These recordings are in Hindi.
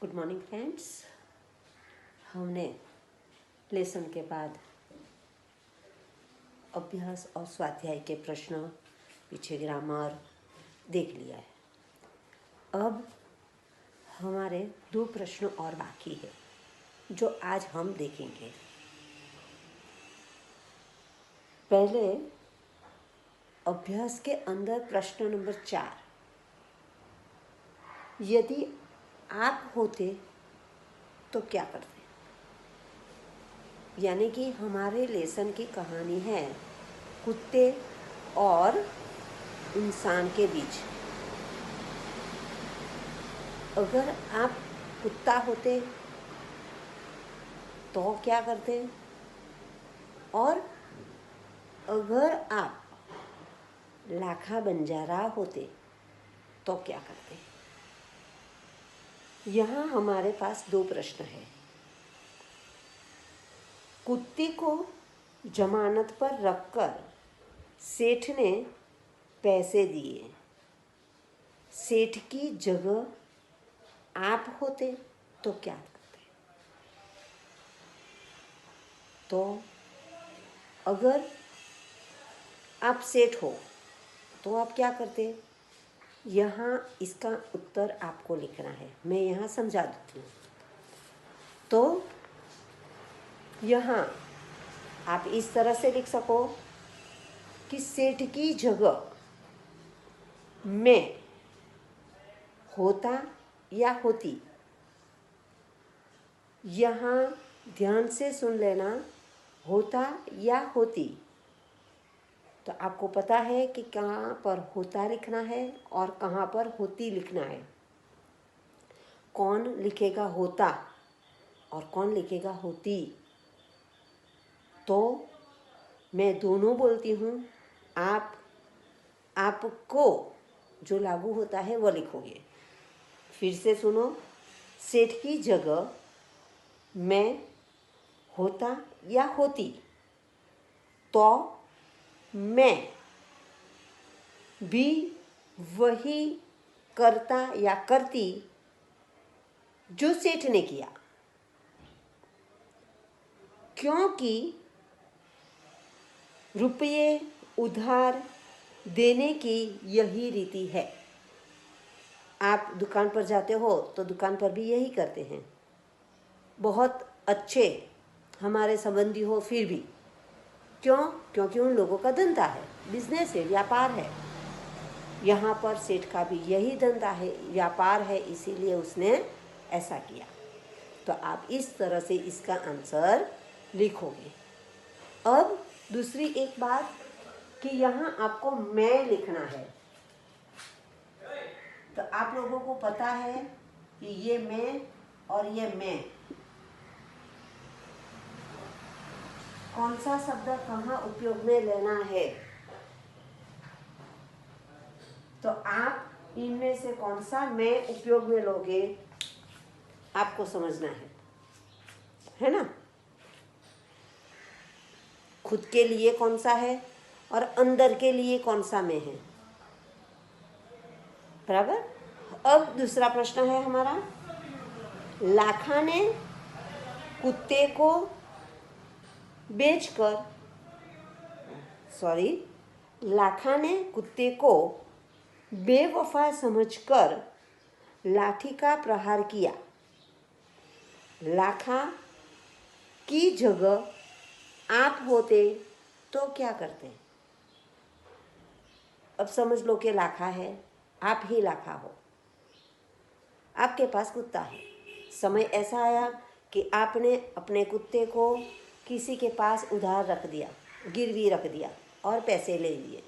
Good morning friends. हमने लेसन के बाद अभ्यास और स्वाध्याय के प्रश्न, पीछे ग्रामर देख लिया है। अब हमारे 2 प्रश्न और बाकी है जो आज हम देखेंगे। पहले अभ्यास के अंदर प्रश्न नंबर 4, यदि आप होते तो क्या करते। यानी कि हमारे लेसन की कहानी है कुत्ते और इंसान के बीच। अगर आप कुत्ता होते तो क्या करते, और अगर आप लाखा बंजारा होते तो क्या करते। यहाँ हमारे पास 2 प्रश्न हैं। कुत्ते को जमानत पर रखकर सेठ ने पैसे दिए। सेठ की जगह आप होते तो क्या करते। तो अगर आप सेठ हो तो आप क्या करते, यहाँ इसका उत्तर आपको लिखना है। मैं यहाँ समझा देती हूँ। तो यहाँ आप इस तरह से लिख सको कि सेठ की जगह मैं होता या होती। यहाँ ध्यान से सुन लेना, होता या होती। तो आपको पता है कि कहाँ पर होता लिखना है और कहाँ पर होती लिखना है। कौन लिखेगा होता और कौन लिखेगा होती। तो मैं दोनों बोलती हूँ, आपको जो लागू होता है वो लिखोगे। फिर से सुनो, सेठ की जगह मैं होता या होती तो मैं भी वही करता या करती जो सेठ ने किया, क्योंकि रुपये उधार देने की यही रीति है। आप दुकान पर जाते हो तो दुकान पर भी यही करते हैं। बहुत अच्छे हमारे संबंधी हो फिर भी, क्यों? क्योंकि उन लोगों का धंधा है, बिजनेस है, व्यापार है। यहाँ पर सेठ का भी यही धंधा है, व्यापार है, इसीलिए उसने ऐसा किया। तो आप इस तरह से इसका आंसर लिखोगे। अब दूसरी एक बात कि यहाँ आपको मैं लिखना है। तो आप लोगों को पता है कि ये मैं और ये मैं, कौन सा शब्द कहाँ उपयोग में लेना है। तो आप इनमें से कौन सा मैं उपयोग में लोगे आपको समझना है ना। खुद के लिए कौन सा है और अंदर के लिए कौन सा मैं है, बराबर। अब दूसरा प्रश्न है हमारा, लाखा ने कुत्ते को लाखा ने कुत्ते को बेवफा समझकर लाठी का प्रहार किया। लाखा की जगह आप होते तो क्या करते। अब समझ लो कि लाखा है, आप ही लाखा हो, आपके पास कुत्ता है। समय ऐसा आया कि आपने अपने कुत्ते को किसी के पास उधार रख दिया, गिरवी रख दिया और पैसे ले लिए।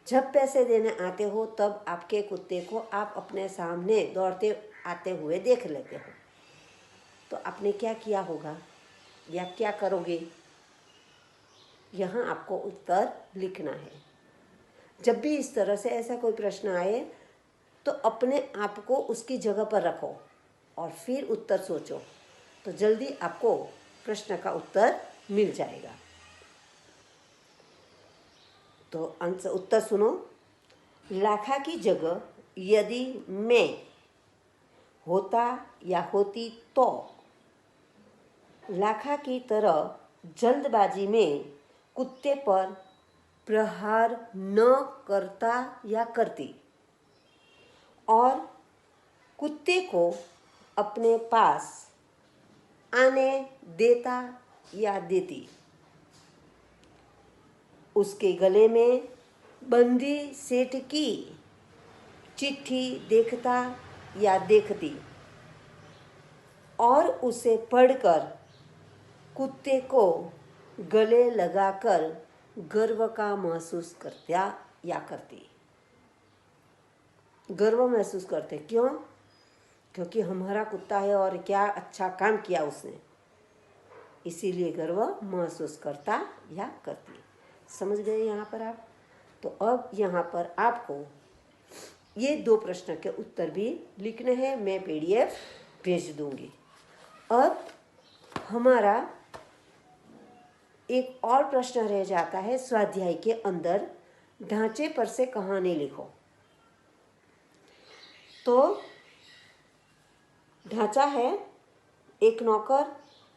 जब पैसे देने आते हो तब आपके कुत्ते को आप अपने सामने दौड़ते आते हुए देख लेते हो, तो आपने क्या किया होगा या क्या करोगे, यहाँ आपको उत्तर लिखना है। जब भी इस तरह से ऐसा कोई प्रश्न आए तो अपने आप को उसकी जगह पर रखो और फिर उत्तर सोचो, तो जल्दी आपको प्रश्न का उत्तर मिल जाएगा। तो उत्तर सुनो, लाखा की जगह यदि मैं होता या होती तो लाखा की तरह जल्दबाजी में कुत्ते पर प्रहार न करता या करती और कुत्ते को अपने पास आने देता या देती। उसके गले में बंदी सेठ की चिट्ठी देखता या देखती और उसे पढ़कर कुत्ते को गले लगाकर गर्व का महसूस करता या करती। गर्व महसूस करते क्यों? क्योंकि हमारा कुत्ता है और क्या अच्छा काम किया उसने, इसीलिए गर्व महसूस करता या करती। समझ गए यहाँ पर आप? तो अब यहाँ पर आपको ये 2 प्रश्न के उत्तर भी लिखने हैं। मैं PDF भेज दूंगी। अब हमारा एक और प्रश्न रह जाता है, स्वाध्याय के अंदर ढांचे पर से कहानी लिखो। तो ढांचा है, एक नौकर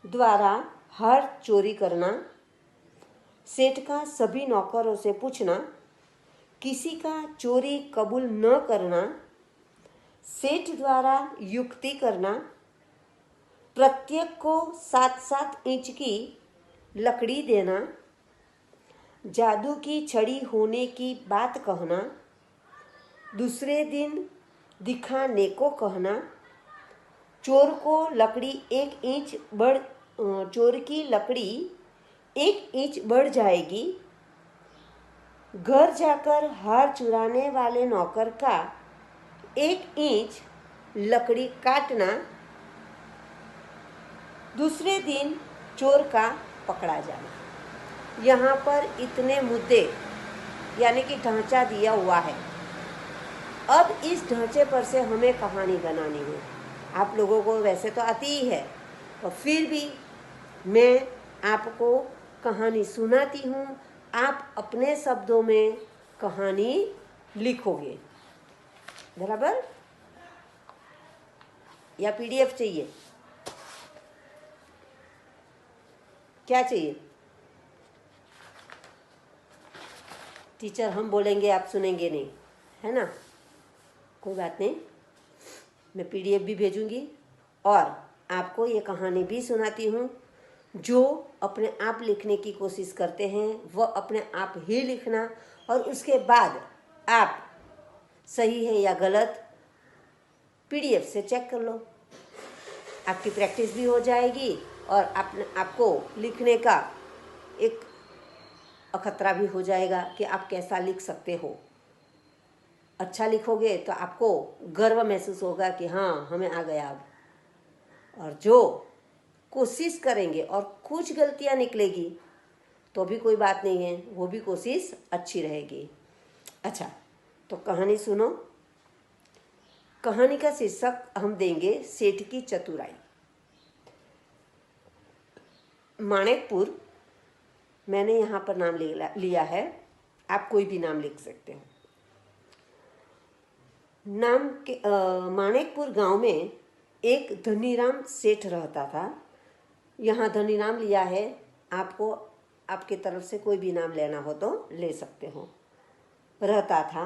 द्वारा हर चोरी करना, सेठ का सभी नौकरों से पूछना, किसी का चोरी कबूल न करना, सेठ द्वारा युक्ति करना, प्रत्येक को 7-7 इंच की लकड़ी देना, जादू की छड़ी होने की बात कहना, दूसरे दिन दिखाने को कहना, चोर की लकड़ी 1 इंच बढ़ जाएगी, घर जाकर हार चुराने वाले नौकर का 1 इंच लकड़ी काटना, दूसरे दिन चोर का पकड़ा जाना। यहाँ पर इतने मुद्दे यानी कि ढांचा दिया हुआ है। अब इस ढांचे पर से हमें कहानी बनानी है। आप लोगों को वैसे तो आती ही है और फिर भी मैं आपको कहानी सुनाती हूँ, आप अपने शब्दों में कहानी लिखोगे। बराबर? या PDF चाहिए? क्या चाहिए? टीचर हम बोलेंगे आप सुनेंगे नहीं, है ना? कोई बात नहीं, मैं PDF भी भेजूंगी और आपको ये कहानी भी सुनाती हूँ। जो अपने आप लिखने की कोशिश करते हैं वह अपने आप ही लिखना और उसके बाद आप सही है या गलत PDF से चेक कर लो। आपकी प्रैक्टिस भी हो जाएगी और आपको लिखने का एक अखतरा भी हो जाएगा कि आप कैसा लिख सकते हो। अच्छा लिखोगे तो आपको गर्व महसूस होगा कि हाँ हमें आ गया अब। और जो कोशिश करेंगे और कुछ गलतियां निकलेगी तो भी कोई बात नहीं है, वो भी कोशिश अच्छी रहेगी। अच्छा, तो कहानी सुनो। कहानी का शीर्षक हम देंगे सेठ की चतुराई। माणिकपुर मैंने यहाँ पर नाम लिया है, आप कोई भी नाम लिख सकते हो। माणिकपुर गांव में एक धनीराम सेठ रहता था। यहाँ धनीराम लिया है, आपको आपके तरफ से कोई भी नाम लेना हो तो ले सकते हो। रहता था,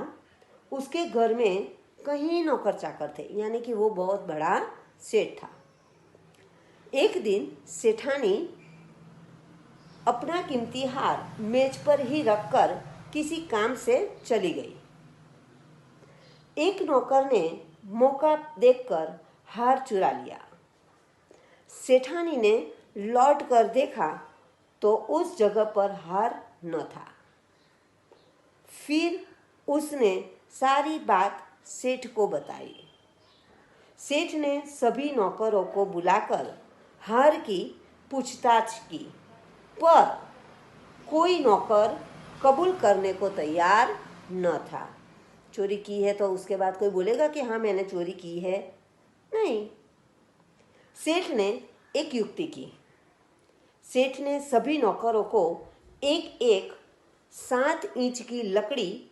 उसके घर में कई नौकर चाकर थे, यानी कि वो बहुत बड़ा सेठ था। एक दिन सेठानी अपना कीमती हार मेज पर ही रखकर किसी काम से चली गई। एक नौकर ने मौका देखकर हार चुरा लिया। सेठानी ने लौट कर देखा तो उस जगह पर हार न था। फिर उसने सारी बात सेठ को बताई। सेठ ने सभी नौकरों को बुलाकर हार की पूछताछ की, पर कोई नौकर कबूल करने को तैयार न था। चोरी की है तो उसके बाद कोई बोलेगा कि हाँ मैंने चोरी की है? नहीं। सेठ ने एक युक्ति की। सेठ ने सभी नौकरों को 7 इंच की लकड़ी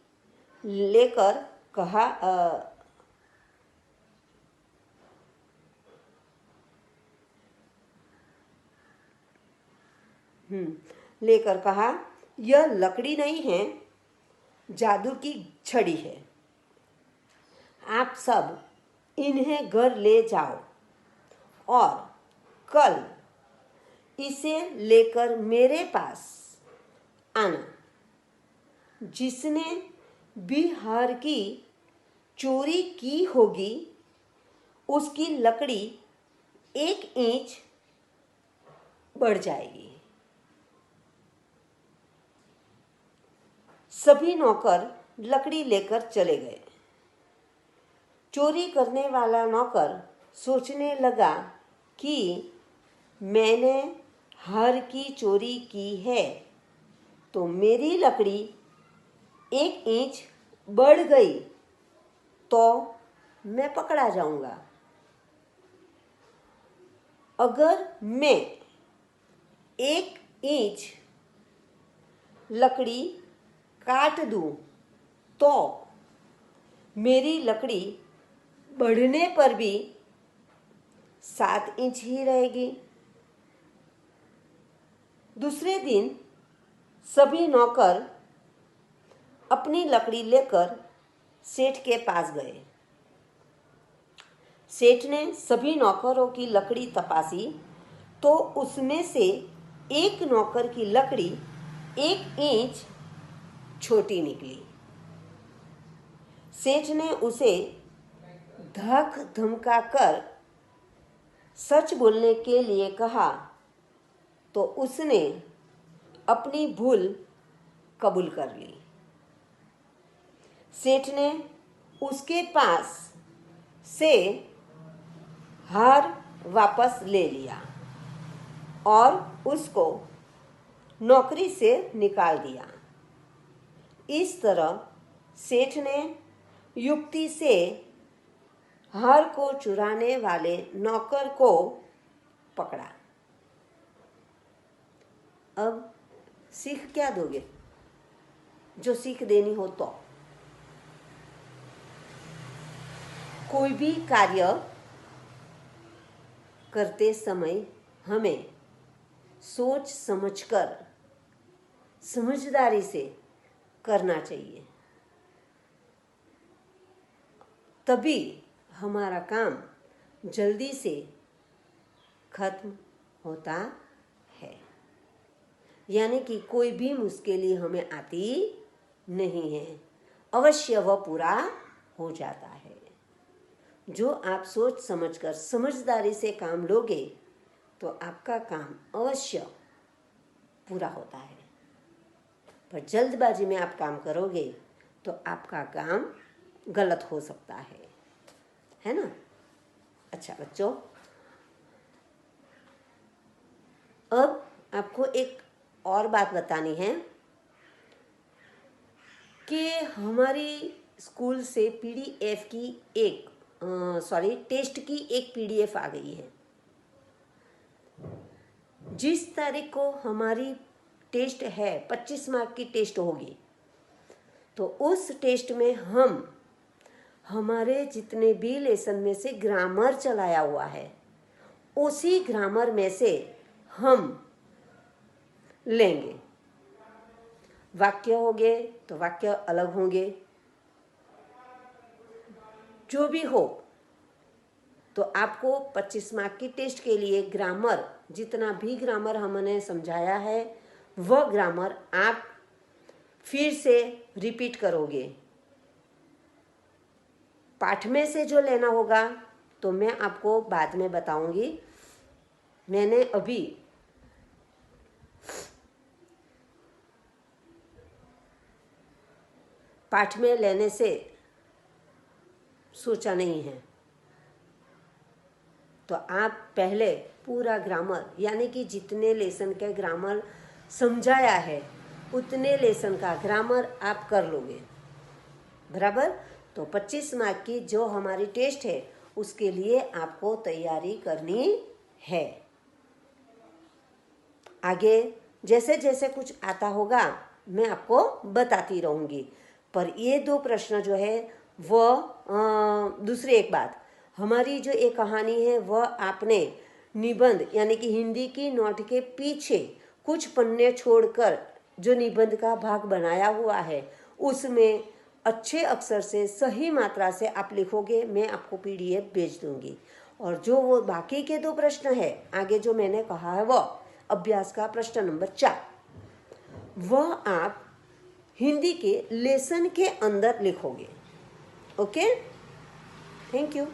लेकर कहा, लेकर कहा, यह लकड़ी नहीं है, जादू की छड़ी है। आप सब इन्हें घर ले जाओ और कल इसे लेकर मेरे पास आना। जिसने भी हार की चोरी की होगी उसकी लकड़ी 1 इंच बढ़ जाएगी। सभी नौकर लकड़ी लेकर चले गए। चोरी करने वाला नौकर सोचने लगा कि मैंने हार की चोरी की है तो मेरी लकड़ी 1 इंच बढ़ गई तो मैं पकड़ा जाऊंगा। अगर मैं 1 इंच लकड़ी काट दूं तो मेरी लकड़ी बढ़ने पर भी 7 इंच ही रहेगी। दूसरे दिन सभी नौकर अपनी लकड़ी लेकर सेठ के पास गए। सेठ ने सभी नौकरों की लकड़ी तपासी तो उसमें से एक नौकर की लकड़ी 1 इंच छोटी निकली। सेठ ने उसे धक धमका कर सच बोलने के लिए कहा तो उसने अपनी भूल कबूल कर ली। सेठ ने उसके पास से हार वापस ले लिया और उसको नौकरी से निकाल दिया। इस तरह सेठ ने युक्ति से हार को चुराने वाले नौकर को पकड़ा। अब सीख क्या दोगे? जो सीख देनी हो तो कोई भी कार्य करते समय हमें सोच समझकर समझदारी से करना चाहिए, तभी हमारा काम जल्दी से खत्म होता है। यानी कि कोई भी मुश्किल हमें आती नहीं है, अवश्य वह पूरा हो जाता है। जो आप सोच समझकर समझदारी से काम लोगे तो आपका काम अवश्य पूरा होता है। पर जल्दबाजी में आप काम करोगे तो आपका काम गलत हो सकता है ना? अच्छा बच्चों, अब आपको एक और बात बतानी है कि हमारी स्कूल से पीडीएफ की टेस्ट की एक पीडीएफ आ गई है। जिस तारीख को हमारी टेस्ट है, 25 मार्क की टेस्ट होगी, तो उस टेस्ट में हम हमारे जितने भी लेसन में से ग्रामर चलाया हुआ है उसी ग्रामर में से हम लेंगे। वाक्य होंगे तो वाक्य अलग होंगे, जो भी हो। तो आपको 25 मार्क की टेस्ट के लिए ग्रामर, जितना भी ग्रामर हमने समझाया है वह ग्रामर आप फिर से रिपीट करोगे। पाठ में से जो लेना होगा तो मैं आपको बाद में बताऊंगी। मैंने अभी पाठ में लेने से सोचा नहीं है, तो आप पहले पूरा ग्रामर, यानी कि जितने लेसन के ग्रामर समझाया है उतने लेसन का ग्रामर आप कर लोगे, बराबर। तो 25 मार्क की जो हमारी टेस्ट है उसके लिए आपको तैयारी करनी है। आगे जैसे जैसे कुछ आता होगा मैं आपको बताती रहूंगी। पर ये 2 प्रश्न जो है वह दूसरी एक बात, हमारी जो एक कहानी है वह आपने निबंध यानी कि हिंदी की नोट के पीछे कुछ पन्ने छोड़कर जो निबंध का भाग बनाया हुआ है उसमें अच्छे अक्षर से सही मात्रा से आप लिखोगे, मैं आपको PDF भेज दूंगी। और जो वो बाकी के 2 प्रश्न है आगे जो मैंने कहा है वो अभ्यास का प्रश्न नंबर 4, वह आप हिंदी के लेसन के अंदर लिखोगे। Okay, thank you.